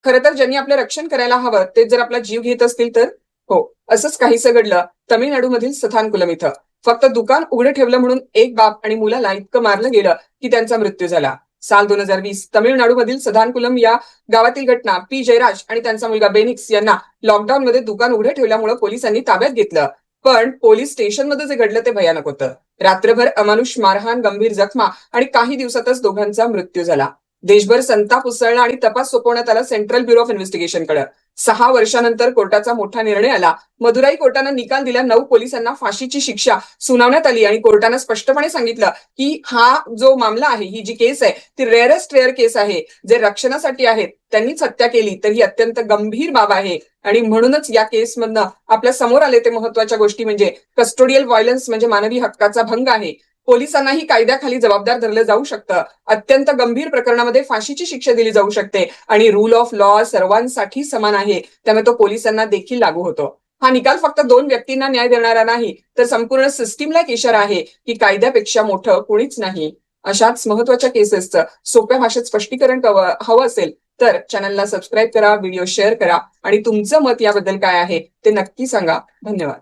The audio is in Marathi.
खरं तर ज्यांनी आपलं रक्षण करायला हवं ते जर आपला जीव घेत असतील तर? हो, असंच काहीसं घडलं तमिळनाडूमधील सथानकुलम इथं. फक्त दुकान उघडं ठेवलं म्हणून एक बाप आणि मुलाला इतकं मारलं गेलं की त्यांचा मृत्यू झाला. साल 2020 तमिळनाडूमधील सदानकुलम या गावातील घटना. पी जयराज आणि त्यांचा मुलगा बेनिक्स यांना लॉकडाऊनमध्ये दुकान उघडं ठेवल्यामुळे पोलिसांनी ताब्यात घेतलं. पण पोलीस स्टेशनमध्ये जे घडलं ते भयानक होतं. रात्रभर अमानुष मारहाण, गंभीर जखमा आणि काही दिवसातच दोघांचा मृत्यू झाला. देशभर संताप उसळला आणि तपास सोपवण्यात आला सेंट्रल ब्युरो ऑफ इन्व्हेस्टिगेशनकडे. 6 वर्षानंतर कोर्टाचा मोठा निर्णय आला. मदुराई कोर्टानं निकाल दिला. 9 पोलिसांना फाशीची शिक्षा सुनावण्यात आली आणि कोर्टानं स्पष्टपणे सांगितलं की हा जो मामला आहे, ही जी केस आहे ती रेअरेस्ट रेअर केस आहे. जे रक्षणासाठी आहेत त्यांनीच हत्या केली तर ही अत्यंत गंभीर बाब आहे. आणि म्हणूनच या केसमधनं आपल्या समोर आले ते महत्वाच्या गोष्टी म्हणजे कस्टोडियल व्हायलन्स म्हणजे मानवी हक्काचा भंग आहे. पोलिसांनाही कायद्याखाली जबाबदार धरलं जाऊ शकतं. अत्यंत गंभीर प्रकरणामध्ये फाशीची शिक्षा दिली जाऊ शकते आणि रूल ऑफ लॉ सर्वांसाठी समान आहे, त्यामुळे तो पोलिसांना देखील लागू होतो. हा निकाल फक्त 2 व्यक्तींना न्याय देणारा नाही, तर संपूर्ण सिस्टीमला एक इशारा आहे की कायद्यापेक्षा मोठं कोणीच नाही. अशाच महत्वाच्या केसेसचं सोप्या भाषेत स्पष्टीकरण हवं असेल तर चॅनलला सबस्क्राईब करा, व्हिडिओ शेअर करा आणि तुमचं मत याबद्दल काय आहे ते नक्की सांगा. धन्यवाद.